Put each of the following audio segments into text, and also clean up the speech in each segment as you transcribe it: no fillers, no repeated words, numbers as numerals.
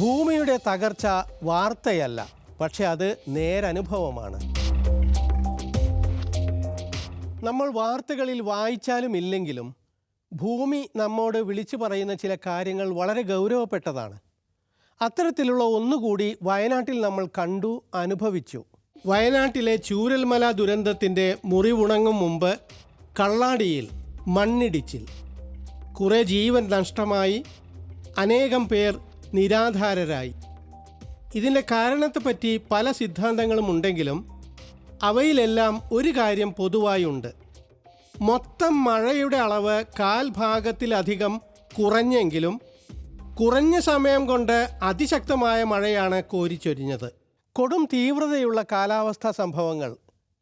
ഭൂമിയുടെ തകർച്ച വാർത്തയല്ല, പക്ഷെ അത് നേരനുഭവമാണ്. നമ്മൾ വാർത്തകളിൽ വായിച്ചാലും ഇല്ലെങ്കിലും ഭൂമി നമ്മോട് വിളിച്ചു പറയുന്ന ചില കാര്യങ്ങൾ വളരെ ഗൗരവപ്പെട്ടതാണ്. അത്തരത്തിലുള്ള ഒന്നുകൂടി വയനാട്ടിൽ നമ്മൾ കണ്ടു, അനുഭവിച്ചു. വയനാട്ടിലെ ചൂരൽമല ദുരന്തത്തിൻ്റെ മുറിവുണങ്ങും മുമ്പ് കള്ളാടിയിൽ മണ്ണിടിച്ചിൽ. കുറേ ജീവൻ നഷ്ടമായി, അനേകം പേർ നിരാധാരരായി. ഇതിൻ്റെ കാരണത്തെപ്പറ്റി പല സിദ്ധാന്തങ്ങളും ഉണ്ടെങ്കിലും അവയിലെല്ലാം ഒരു കാര്യം പൊതുവായുണ്ട്. മൊത്തം മഴയുടെ അളവ് കാൽഭാഗത്തിലധികം കുറഞ്ഞെങ്കിലും കുറഞ്ഞ സമയം കൊണ്ട് അതിശക്തമായ മഴയാണ് കോരിച്ചൊരിഞ്ഞത്. കൊടും തീവ്രതയുള്ള കാലാവസ്ഥാ സംഭവങ്ങൾ,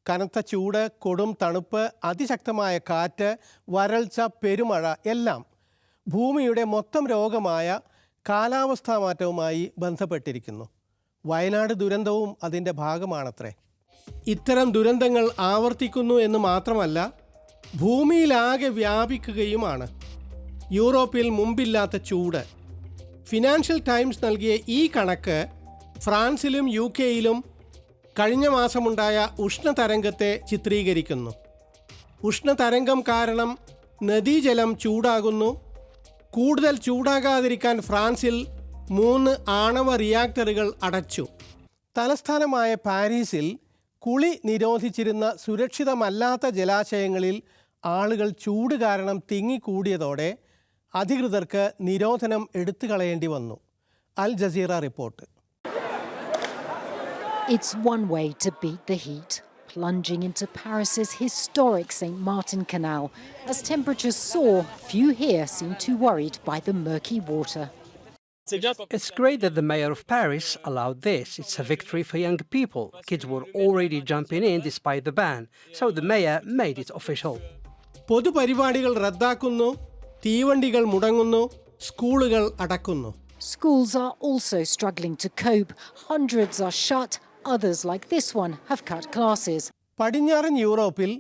കനത്ത ചൂട്, കൊടും തണുപ്പ്, അതിശക്തമായ കാറ്റ്, വരൾച്ച, പെരുമഴ എല്ലാം ഭൂമിയുടെ മൊത്തം രോഗമായ കാലാവസ്ഥാ മാറ്റവുമായി ബന്ധപ്പെട്ടിരിക്കുന്നു. വയനാട് ദുരന്തവും അതിൻ്റെ ഭാഗമാണത്രേ. ഇത്തരം ദുരന്തങ്ങൾ ആവർത്തിക്കുന്നു എന്ന് മാത്രമല്ല, ഭൂമിയിലാകെ വ്യാപിക്കുകയുമാണ്. യൂറോപ്പിൽ മുമ്പില്ലാത്ത ചൂട്. ഫിനാൻഷ്യൽ ടൈംസ് നൽകിയ ഈ കണക്ക് ഫ്രാൻസിലും UK-യിലും കഴിഞ്ഞ മാസമുണ്ടായ ഉഷ്ണതരംഗത്തെ ചിത്രീകരിക്കുന്നു. ഉഷ്ണതരംഗം കാരണം നദീജലം ചൂടാകുന്നു. കൂടുതൽ ചൂടാകാതിരിക്കാൻ ഫ്രാൻസിൽ 3 ആണവ റിയാക്ടറുകൾ അടച്ചു. തലസ്ഥാനമായ പാരീസിൽ കുളി നിരോധിച്ചിരുന്ന സുരക്ഷിതമല്ലാത്ത ജലാശയങ്ങളിൽ ആളുകൾ ചൂട് കാരണം തിങ്ങിക്കൂടിയതോടെ അധികൃതർക്ക് നിരോധനം എടുത്തു കളയേണ്ടി വന്നു. Al Jazeera report. It's one way to beat the heat, plunging into Paris's historic St. Martin Canal. As temperatures soar, few here seem too worried by the murky water. It's great that the mayor of Paris allowed this. It's a victory for young people. Kids were already jumping in despite the ban, so the mayor made it official. പൊതുപരിപാടികൾ റദ്ദാക്കുന്നു, തീവണ്ടികൾ മുടങ്ങുന്നു, സ്കൂളുകൾ അടക്കുന്നു. Schools are also struggling to cope. Hundreds are shut. Others, like this one, have cut classes. പടിഞ്ഞാറൻ യൂറോപ്പിൽ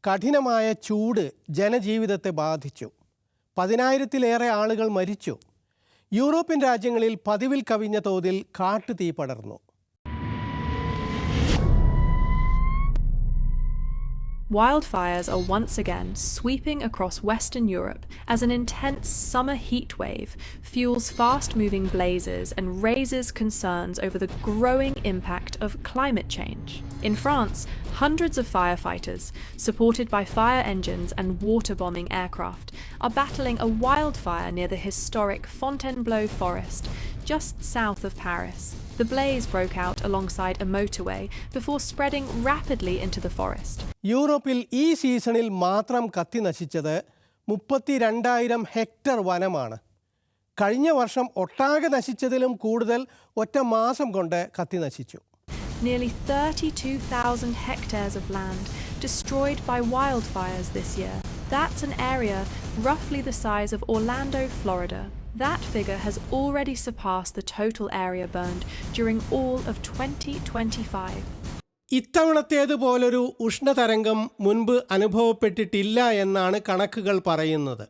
കഠിനമായ ചൂട് ജനജീവിതത്തെ ബാധിച്ചു. 10,000-ലേറെ ആളുകൾ മരിച്ചു. യൂറോപ്യൻ രാജ്യങ്ങളിൽ പതിവിൽ കവിഞ്ഞ തോതിൽ കാട്ടുതീ പടർന്നു. Wildfires are once again sweeping across Western Europe as an intense summer heat wave fuels fast-moving blazes and raises concerns over the growing impact of climate change. In France, hundreds of firefighters, supported by fire engines and water-bombing aircraft, are battling a wildfire near the historic Fontainebleau forest, just south of Paris. The blaze broke out alongside a motorway before spreading rapidly into the forest. യൂറോപ്പിൽ ഈ സീസണിൽ മാത്രം കത്തി നശിച്ചത് 32,000 hectare വനമാണ്. കഴിഞ്ഞ വർഷം ഒട്ടാകെ നശിച്ചതിലും കൂടുതൽ ഒറ്റ മാസം കൊണ്ട് കത്തി നശിച്ചു. Nearly 32,000 hectares of land destroyed by wildfires this year. That's an area roughly the size of Orlando, Florida. That figure has already surpassed the total area burned during all of 2025. ഇത്തവണത്തേതുപോലൊരു ഉഷ്ണതരംഗം മുൻപ് അനുഭവപ്പെട്ടിട്ടില്ല എന്നാണ് കണക്കുകൾ പറയുന്നത്.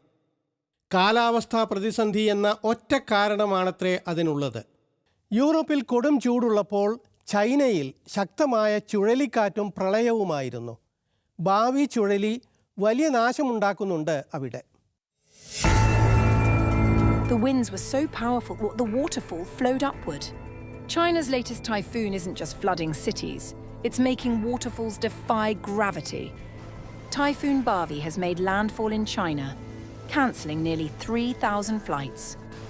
കാലാവസ്ഥാ പ്രതിസന്ധി എന്ന ഒറ്റ കാരണമാണത്രേ അതിനുള്ളത്. യൂറോപ്പിൽ കൊടും ചൂടുള്ളപ്പോൾ ചൈനയിൽ ശക്തമായ ചുഴലിക്കാറ്റും പ്രളയവുമായിരുന്നു. ഭാവി ചുഴലി വലിയ നാശമുണ്ടാക്കുന്നുണ്ട് അവിടെ. The winds were so powerful that the waterfall flowed upward. China's latest typhoon isn't just flooding cities, it's making waterfalls defy gravity. Typhoon Bavi has made landfall in China, cancelling nearly 3,000 flights,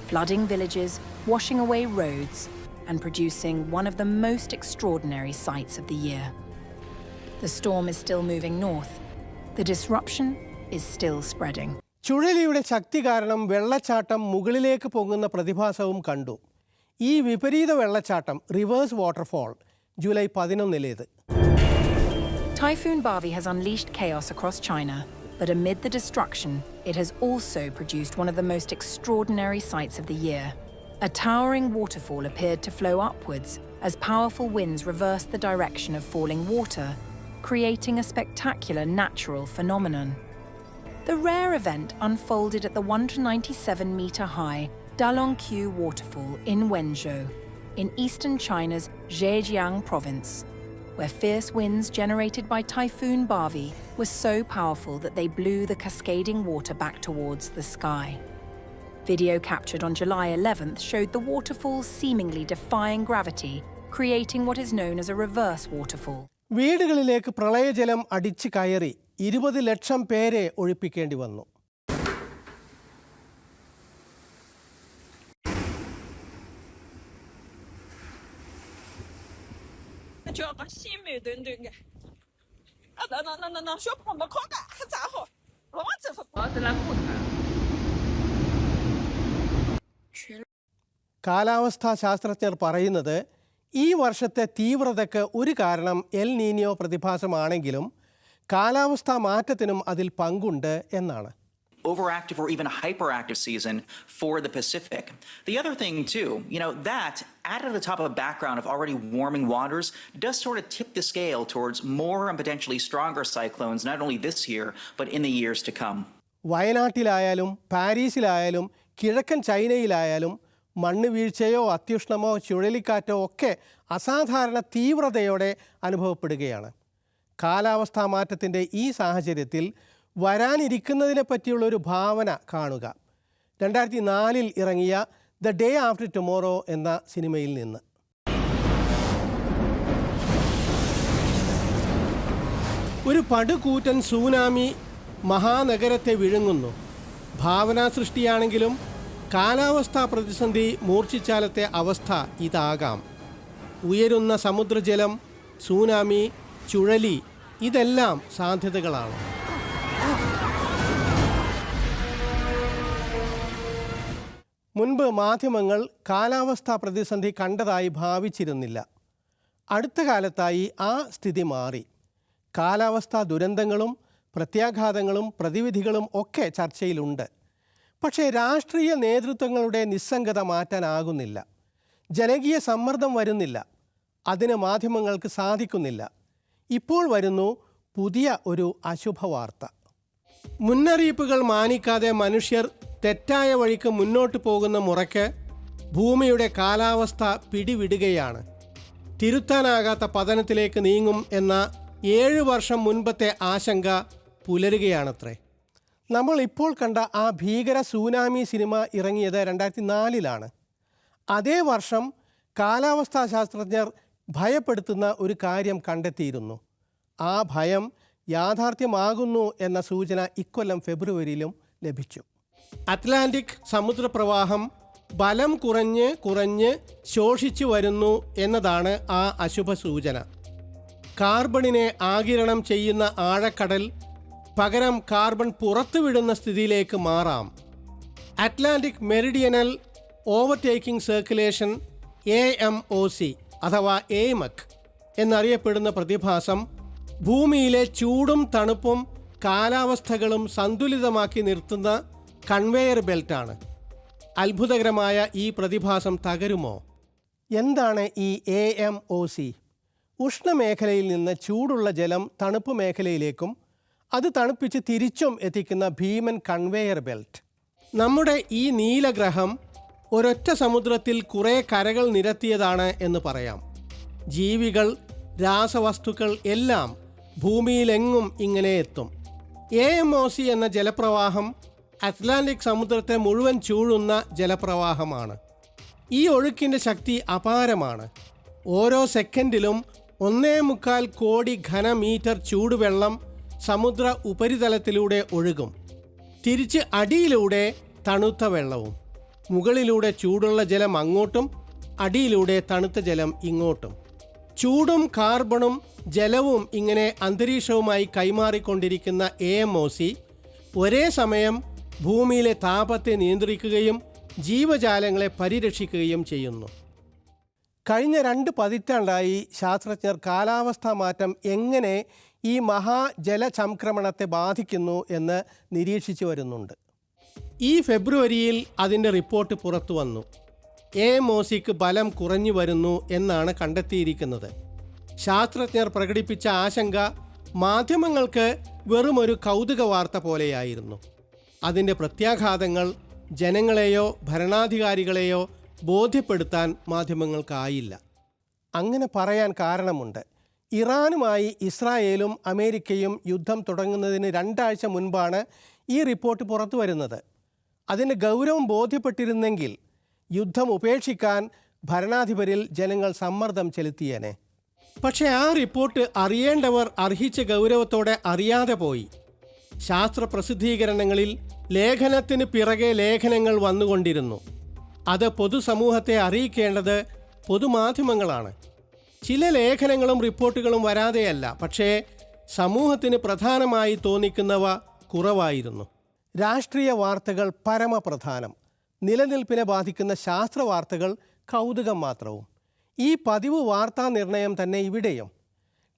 flooding villages, washing away roads, and producing one of the most extraordinary sights of the year. The storm is still moving north. The disruption is still spreading. ചുഴലിയുടെ ശക്തി കാരണം വെള്ളച്ചാട്ടം മുകളിലേക്ക് പൊങ്ങുന്ന പ്രതിഭാസവും കണ്ടു. ഈ വിപരീത വെള്ളച്ചാട്ടം reverse waterfall July 11-ലേത്. Typhoon Bavi has unleashed chaos across China, but amid the destruction, it has also produced one of the most extraordinary sights of the year. A towering waterfall appeared to flow upwards as powerful winds reversed the direction of falling water, creating a spectacular natural phenomenon. The rare event unfolded at the 197-metre high Dalongqiu Waterfall in Wenzhou, in eastern China's Zhejiang province, where fierce winds generated by Typhoon Bavi were so powerful that they blew the cascading water back towards the sky. Video captured on July 11th showed the waterfall seemingly defying gravity, creating what is known as a reverse waterfall. വീടുകളിലേക്ക് പ്രളയജലം അടിച്ചു കയറി 20 ലക്ഷം പേരെ ഒഴിപ്പിക്കേണ്ടി വന്നു. കാലാവസ്ഥാ ശാസ്ത്രജ്ഞർ പറയുന്നത് ഈ വർഷത്തെ തീവ്രതയ്ക്ക് ഒരു കാരണം എൽ നീനിയോ പ്രതിഭാസമാണെങ്കിലും കാലാവസ്ഥാ മാറ്റത്തിനും അതിൽ പങ്കുണ്ട് എന്നാണ്. Overactive or even hyperactive season for the Pacific. The other thing too, that added to the top of a background of already warming waters does sort of tip the scale towards more and potentially stronger cyclones, not only this year, but in the years to come. വയനാട്ടിലായാലും പാരീസിലായാലും കിഴക്കൻ ചൈനയിലായാലും മണ്ണ് വീഴ്ചയോ അത്യുഷ്ണമോ ചുഴലിക്കാറ്റോ ഒക്കെ അസാധാരണ തീവ്രതയോടെ അനുഭവപ്പെടുകയാണ്. കാലാവസ്ഥാ മാറ്റത്തിൻ്റെ ഈ സാഹചര്യത്തിൽ വരാനിരിക്കുന്നതിനെ പറ്റിയുള്ളൊരു ഭാവന കാണുക. 2004 ഇറങ്ങിയ ദ ഡേ ആഫ്റ്റർ ടുമോറോ എന്ന സിനിമയിൽ നിന്ന്. ഒരു പടുകൂറ്റൻ സുനാമി മഹാനഗരത്തെ വിഴുങ്ങുന്നു. ഭാവനാ സൃഷ്ടിയാണെങ്കിലും കാലാവസ്ഥാ പ്രതിസന്ധി മൂർച്ഛിച്ചാലത്തെ അവസ്ഥ ഇതാകാം. ഉയരുന്ന സമുദ്രജലം, സുനാമി, ചുഴലി ഇതെല്ലാം സാധ്യതകളാണ്. മുൻപ് മാധ്യമങ്ങൾ കാലാവസ്ഥാ പ്രതിസന്ധി കണ്ടതായി ഭാവിച്ചിരുന്നില്ല. അടുത്ത കാലത്തായി ആ സ്ഥിതി മാറി. കാലാവസ്ഥാ ദുരന്തങ്ങളും പ്രത്യാഘാതങ്ങളും പ്രതിവിധികളും ഒക്കെ ചർച്ചയിലുണ്ട്. പക്ഷേ രാഷ്ട്രീയ നേതൃത്വങ്ങളുടെ നിസ്സംഗത മാറ്റാനാകുന്നില്ല. ജനകീയ സമ്മർദ്ദം വരുന്നില്ല. അതിന് മാധ്യമങ്ങൾക്ക് സാധിക്കുന്നില്ല. ഇപ്പോൾ വരുന്നു പുതിയ ഒരു അശുഭവാർത്ത. മുന്നറിയിപ്പുകൾ മാനിക്കാതെ മനുഷ്യർ തെറ്റായ വഴിക്ക് മുന്നോട്ട് പോകുന്ന മുറയ്ക്ക് ഭൂമിയുടെ കാലാവസ്ഥ പിടിവിടുകയാണ്. തിരുത്താനാകാത്ത പതനത്തിലേക്ക് നീങ്ങും എന്ന 7 വർഷം മുൻപത്തെ ആശങ്ക പുലരുകയാണത്രേ. നമ്മൾ ഇപ്പോൾ കണ്ട ആ ഭീകര സുനാമി സിനിമ ഇറങ്ങിയത് 2004 അതേ വർഷം കാലാവസ്ഥാ ശാസ്ത്രജ്ഞർ ഭയപ്പെടുത്തുന്ന ഒരു കാര്യം കണ്ടെത്തിയിരുന്നു. ആ ഭയം യാഥാർത്ഥ്യമാകുന്നു എന്ന സൂചന ഇക്കൊല്ലം ഫെബ്രുവരിയിലും ലഭിച്ചു. അറ്റ്ലാന്റിക് സമുദ്രപ്രവാഹം ബലം കുറഞ്ഞ് ശോഷിച്ചു വരുന്നു എന്നതാണ് ആ അശുഭ സൂചന. കാർബണിനെ ആഗിരണം ചെയ്യുന്ന ആഴക്കടൽ പകരം കാർബൺ പുറത്തുവിടുന്ന സ്ഥിതിയിലേക്ക് മാറാം. അറ്റ്ലാന്റിക് മെറിഡിയനൽ ഓവർടേക്കിംഗ് സർക്കുലേഷൻ AMOC അഥവാ AMOC എന്നറിയപ്പെടുന്ന പ്രതിഭാസം ഭൂമിയിലെ ചൂടും തണുപ്പും കാലാവസ്ഥകളും സന്തുലിതമാക്കി നിർത്തുന്ന കൺവെയർ ബെൽറ്റാണ്. അത്ഭുതകരമായ ഈ പ്രതിഭാസം തകരുമോ? എന്താണ് ഈ AMOC? ഉഷ്ണമേഖലയിൽ നിന്ന് ചൂടുള്ള ജലം തണുപ്പ് മേഖലയിലേക്കും അത് തണുപ്പിച്ച് തിരിച്ചും എത്തിക്കുന്ന ഭീമൻ കൺവെയർ ബെൽറ്റ്. നമ്മുടെ ഈ നീലഗ്രഹം ഒരൊറ്റ സമുദ്രത്തിൽ കുറേ കരകൾ നിരത്തിയതാണ് എന്ന് പറയാം. ജീവികൾ, രാസവസ്തുക്കൾ എല്ലാം ഭൂമിയിലെങ്ങും ഇങ്ങനെ എത്തും. AMOC എന്ന ജലപ്രവാഹം അറ്റ്ലാന്റിക് സമുദ്രത്തെ മുഴുവൻ ചൂഴുന്ന ജലപ്രവാഹമാണ്. ഈ ഒഴുക്കിൻ്റെ ശക്തി അപാരമാണ്. ഓരോ സെക്കൻഡിലും 1.25 കോടി ഘനമീറ്റർ ചൂടുവെള്ളം സമുദ്ര ഉപരിതലത്തിലൂടെ ഒഴുകും. തിരിച്ച് അടിയിലൂടെ തണുത്ത വെള്ളവും. മുകളിലൂടെ ചൂടുള്ള ജലം അങ്ങോട്ടും, അടിയിലൂടെ തണുത്ത ജലം ഇങ്ങോട്ടും. ചൂടും കാർബണും ജലവും ഇങ്ങനെ അന്തരീക്ഷവുമായി കൈമാറിക്കൊണ്ടിരിക്കുന്ന AMOC ഒരേ സമയം ഭൂമിയിലെ താപത്തെ നിയന്ത്രിക്കുകയും ജീവജാലങ്ങളെ പരിരക്ഷിക്കുകയും ചെയ്യുന്നു. കഴിഞ്ഞ 2 പതിറ്റാണ്ടായി ശാസ്ത്രജ്ഞർ കാലാവസ്ഥാ മാറ്റം എങ്ങനെ ഈ മഹാജലചംക്രമണത്തെ ബാധിക്കുന്നു എന്ന് നിരീക്ഷിച്ചു വരുന്നുണ്ട്. ഈ ഫെബ്രുവരിയിൽ അതിൻ്റെ റിപ്പോർട്ട് പുറത്തു വന്നു. AMOCക്ക് ബലം കുറഞ്ഞു വരുന്നു എന്നാണ് കണ്ടെത്തിയിരിക്കുന്നത്. ശാസ്ത്രജ്ഞർ പ്രകടിപ്പിച്ച ആശങ്ക മാധ്യമങ്ങൾക്ക് വെറുമൊരു കൗതുക വാർത്ത പോലെയായിരുന്നു. അതിൻ്റെ പ്രത്യാഘാതങ്ങൾ ജനങ്ങളെയോ ഭരണാധികാരികളെയോ ബോധ്യപ്പെടുത്താൻ മാധ്യമങ്ങൾക്കായില്ല. അങ്ങനെ പറയാൻ കാരണമുണ്ട്. ഇറാനുമായി ഇസ്രായേലും അമേരിക്കയും യുദ്ധം തുടങ്ങുന്നതിന് 2 ആഴ്ച മുൻപാണ് ഈ റിപ്പോർട്ട് പുറത്തു വരുന്നത്. അതിന് ഗൗരവം ബോധ്യപ്പെട്ടിരുന്നെങ്കിൽ യുദ്ധം ഉപേക്ഷിക്കാൻ ഭരണാധിപരിൽ ജനങ്ങൾ സമ്മർദ്ദം ചെലുത്തിയേനെ. പക്ഷേ ആ റിപ്പോർട്ട് അറിയേണ്ടവർ അർഹിച്ച ഗൗരവത്തോടെ അറിയാതെ പോയി. ശാസ്ത്ര പ്രസിദ്ധീകരണങ്ങളിൽ ലേഖനത്തിന് പിറകെ ലേഖനങ്ങൾ വന്നുകൊണ്ടിരുന്നു. അത് പൊതുസമൂഹത്തെ അറിയിക്കേണ്ടത് പൊതുമാധ്യമങ്ങളാണ്. ചില ലേഖനങ്ങളും റിപ്പോർട്ടുകളും വരാതെയല്ല, പക്ഷേ സമൂഹത്തിന് പ്രധാനമായി തോന്നിക്കുന്നവ കുറവായിരുന്നു. രാഷ്ട്രീയ വാർത്തകൾ പരമപ്രധാനം, നിലനിൽപ്പിനെ ബാധിക്കുന്ന ശാസ്ത്ര വാർത്തകൾ കൗതുകം മാത്രവും. ഈ പതിവ് വാർത്താ നിർണയം തന്നെ ഇവിടെയും.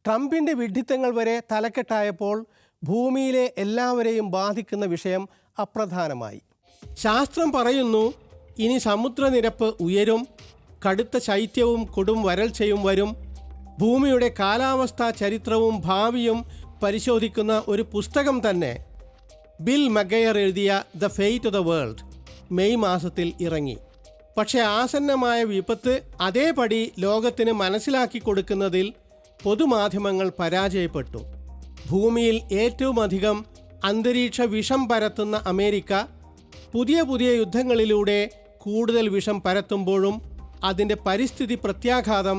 ട്രംപിൻ്റെ വിഡ്ഢിത്തങ്ങൾ വരെ തലക്കെട്ടായപ്പോൾ ഭൂമിയിലെ എല്ലാവരെയും ബാധിക്കുന്ന വിഷയം അപ്രധാനമായി. ശാസ്ത്രം പറയുന്നു, ഇനി സമുദ്രനിരപ്പ് ഉയരും, കടുത്ത ശൈത്യവും കൊടും വരൾച്ചയും വരും. ഭൂമിയുടെ കാലാവസ്ഥാ ചരിത്രവും ഭാവിയും പരിശോധിക്കുന്ന ഒരു പുസ്തകം തന്നെ ബിൽ മഗയർ എഴുതിയ the fate of the world May മാസത്തിൽ ഇറങ്ങി. പക്ഷേ ആസന്നമായ വിപത്ത് അതേപടി ലോകത്തിന് മനസ്സിലാക്കി കൊടുക്കുന്നതിൽ പൊതുമാധ്യമങ്ങൾ പരാജയപ്പെട്ടു. ഭൂമിയിൽ ഏറ്റവും അധികം അന്തരീക്ഷ വിഷം പരത്തുന്ന അമേരിക്ക പുതിയ യുദ്ധങ്ങളിലൂടെ കൂടുതൽ വിഷം പരത്തുമ്പോഴും അതിൻ്റെ പരിസ്ഥിതി പ്രത്യാഘാതം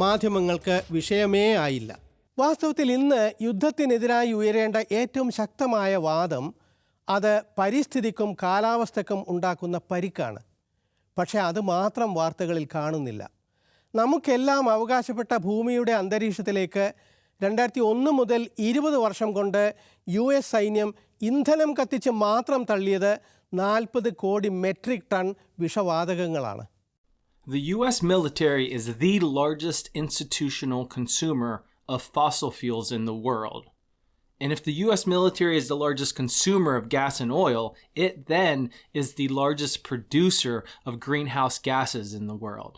മാധ്യമങ്ങൾക്ക് വിഷയമേ ആയില്ല. വാസ്തവത്തിൽ ഇന്ന് യുദ്ധത്തിനെതിരായി ഉയരേണ്ട ഏറ്റവും ശക്തമായ വാദം അത് പരിസ്ഥിതിക്കും കാലാവസ്ഥയ്ക്കും ഉണ്ടാക്കുന്ന പരിക്കാണ്. പക്ഷേ അത് മാത്രം വാർത്തകളിൽ കാണുന്നില്ല. നമുക്കെല്ലാം അവകാശപ്പെട്ട ഭൂമിയുടെ അന്തരീക്ഷത്തിലേക്ക് 2001 മുതൽ 20 വർഷം കൊണ്ട് US സൈന്യം ഇന്ധനം കത്തിച്ച് മാത്രം തള്ളിയത് 40 കോടി മെട്രിക് ടൺ വിഷവാതകങ്ങളാണ്. The US military is the largest institutional consumer of fossil fuels in the world. And if the US military is the largest consumer of gas and oil, it then is the largest producer of greenhouse gases in the world.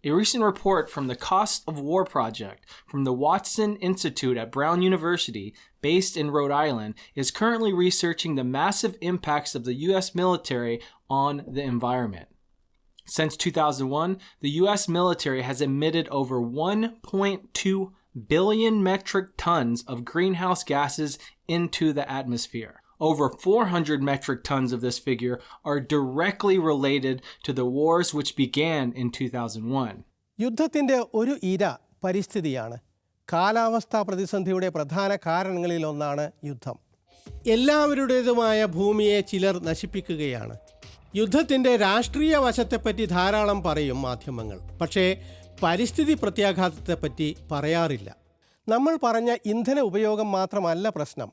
A recent report from the Cost of War Project from the Watson Institute at Brown University, based in Rhode Island, is currently researching the massive impacts of the US military on the environment. Since 2001, the US military has emitted over 1.2 billion metric tons of greenhouse gases into the atmosphere. Over 400 metric tons of this figure are directly related to the wars which began in 2001. യുദ്ധത്തിൻ്റെ ഒരു ഇര പരിസ്ഥിതിയാണ്. കാലാവസ്ഥാ പ്രതിസന്ധിയുടെ പ്രധാന കാരണങ്ങളിലൊന്നാണ് യുദ്ധം. എല്ലാവരുടേതുമായ ഭൂമിയെ ചിലർ നശിപ്പിക്കുകയാണ്. യുദ്ധത്തിൻ്റെ രാഷ്ട്രീയ വശത്തെപ്പറ്റി ധാരാളം പറയും മാധ്യമങ്ങൾ, പക്ഷേ പരിസ്ഥിതി പ്രത്യാഘാതത്തെപ്പറ്റി പറയാറില്ല. നമ്മൾ പറഞ്ഞ ഇന്ധന ഉപയോഗം മാത്രമല്ല പ്രശ്നം.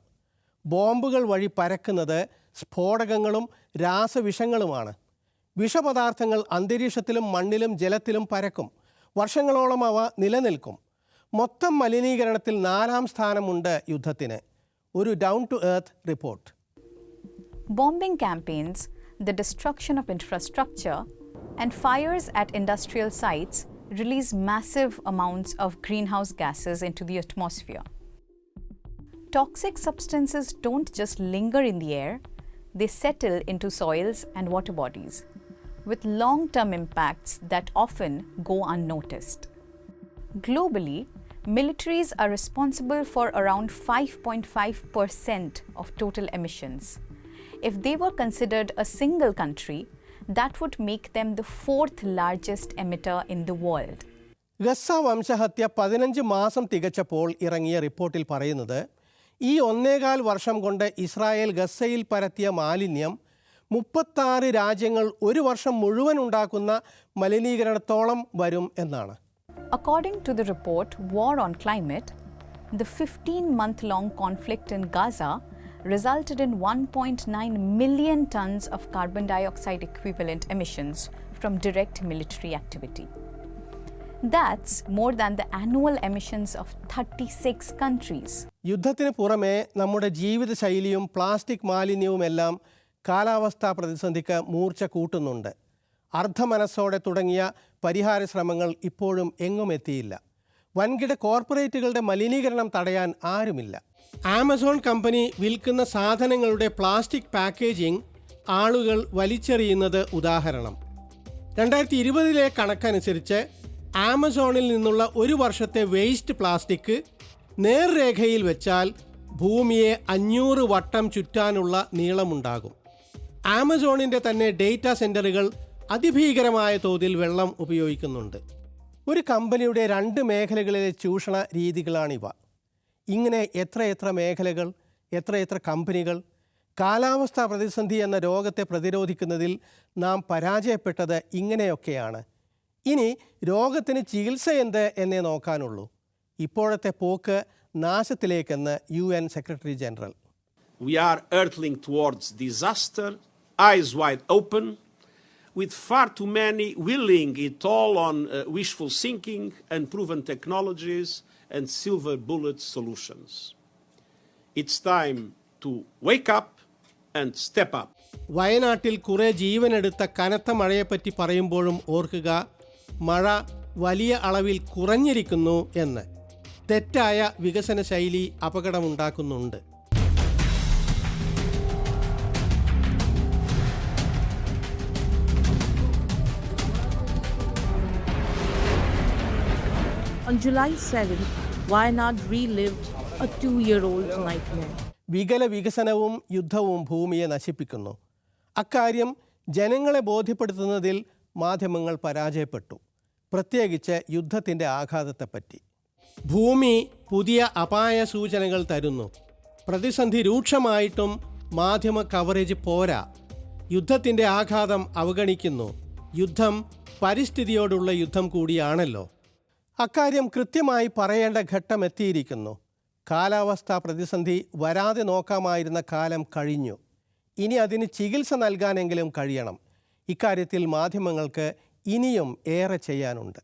ബോംബുകൾ വഴി പരക്കുന്നത് സ്ഫോടകങ്ങളും രാസവിഷങ്ങളുമാണ്. വിഷപദാർത്ഥങ്ങൾ അന്തരീക്ഷത്തിലും മണ്ണിലും ജലത്തിലും പരക്കും. വർഷങ്ങളോളം അവ നിലനിൽക്കും. മൊത്തം മലിനീകരണത്തിൽ 4ാം സ്ഥാനമുണ്ട് യുദ്ധത്തിന്. ഒരു down to earth report. Bombing campaigns, the destruction of infrastructure, and fires at industrial sites release massive amounts of greenhouse gases into the atmosphere. Toxic substances don't just linger in the air, they settle into soils and water bodies, with long-term impacts that often go unnoticed. Globally, militaries are responsible for around 5.5% of total emissions. If they were considered a single country, that would make them the 4th largest emitter in the world. Gaza വംശഹത്യ 15 മാസം തികച്ചപ്പോൾ ഇറങ്ങിയ റിപ്പോർട്ടിൽ പറയുന്നത് ഈ 1.25 വർഷം കൊണ്ട് Israel ഗസയിൽ പരത്തിയ മാലിന്യം 36 രാജ്യങ്ങൾ ഒരു വർഷം മുഴുവൻ ഉണ്ടാക്കുന്ന മലിനീകരണത്തോളം വരും എന്നാണ്. According to the report War on Climate, the 15-month-long conflict in Gaza resulted in 1.9 million tons of carbon dioxide equivalent emissions from direct military activity. That's more than the annual emissions of 36 countries. യുദ്ധത്തിന് പുറമെ നമ്മുടെ ജീവിതശൈലിയും plastic മാലിന്യവുമെല്ലാം കാലാവസ്ഥാ പ്രതിസന്ധിക്ക് മൂർച്ച കൂട്ടുന്നുണ്ട്. അർദ്ധമനസ്സോടെ തുടങ്ങിയ പരിഹാര ശ്രമങ്ങൾ ഇപ്പോഴും എങ്ങും എത്തിയില്ല. വൻകിട കോർപ്പറേറ്റുകളുടെ മലിനീകരണം തടയാൻ ആരുമില്ല. ആമസോൺ കമ്പനി വിൽക്കുന്ന സാധനങ്ങളുടെ പ്ലാസ്റ്റിക് പാക്കേജിംഗ് ആളുകൾ വലിച്ചെറിയുന്നത് ഉദാഹരണം. 2020 കണക്കനുസരിച്ച് ആമസോണിൽ നിന്നുള്ള ഒരു വർഷത്തെ വേസ്റ്റ് പ്ലാസ്റ്റിക് നേർരേഖയിൽ വെച്ചാൽ ഭൂമിയെ 500 വട്ടം ചുറ്റാനുള്ള നീളമുണ്ടാകും. ആമസോണിൻ്റെ തന്നെ ഡേറ്റാ സെൻ്ററുകൾ അതിഭീകരമായ തോതിൽ വെള്ളം ഉപയോഗിക്കുന്നുണ്ട്. ഒരു കമ്പനിയുടെ 2 മേഖലകളിലെ ചൂഷണ രീതികളാണിവ. ഇങ്ങനെ എത്രയെത്ര മേഖലകൾ, എത്രയെത്ര കമ്പനികൾ. കാലാവസ്ഥാ പ്രതിസന്ധി എന്ന രോഗത്തെ പ്രതിരോധിക്കുന്നതിൽ നാം പരാജയപ്പെട്ടത് ഇങ്ങനെയൊക്കെയാണ്. ഇനി രോഗത്തിന് ചികിത്സ എന്ത് എന്നേ നോക്കാനുള്ളൂ. ഇപ്പോഴത്തെ പോക്ക് നാശത്തിലേക്കെന്ന് UN secretary general. We are hurtling towards disaster, eyes wide open, with far too many willing it all on wishful thinking, unproven technologies and silver bullet solutions. It's time to wake up and step up. വയനാട്ടിൽ കുറേ ജീവനെടുത്ത കനത്ത മഴയെപ്പറ്റി പറയുമ്പോഴും ഓർക്കുക, മഴ വലിയ അളവിൽ കുറഞ്ഞിരിക്കുന്നു എന്ന്. തെറ്റായ വികസന ശൈലി അപകടമുണ്ടാക്കുന്നുണ്ട്. On July 7th, Wayanad relived a 2-year-old's nightmare. വികസനവും യുദ്ധവും ഭൂമിയെ നശിപ്പിക്കുന്നു. അക്കാര്യം ജനങ്ങളെ ബോധ്യപ്പെടുത്തുന്നതിൽ മാധ്യമങ്ങൾ പരാജയപ്പെട്ടു, പ്രത്യേകിച്ച് യുദ്ധത്തിൻ്റെ ആഘാതത്തെപ്പറ്റി. ഭൂമി പുതിയ അപായ സൂചനകൾ തരുന്നു. പ്രതിസന്ധി രൂക്ഷമായിട്ടും മാധ്യമ കവറേജ് പോരാ. യുദ്ധത്തിൻ്റെ ആഘാതം അവഗണിക്കുന്നു. യുദ്ധം പരിസ്ഥിതിയോടുള്ള യുദ്ധം കൂടിയാണല്ലോ. അക്കാര്യം കൃത്യമായി പറയേണ്ട ഘട്ടം എത്തിയിരിക്കുന്നു. കാലാവസ്ഥാ പ്രതിസന്ധി വരാതെ നോക്കാമായിരുന്ന കാലം കഴിഞ്ഞു. ഇനി അതിന് ചികിത്സ നൽകാനെങ്കിലും കഴിയണം. ഇക്കാര്യത്തിൽ മാധ്യമങ്ങൾക്ക് ഇനിയും ഏറെ ചെയ്യാനുണ്ട്.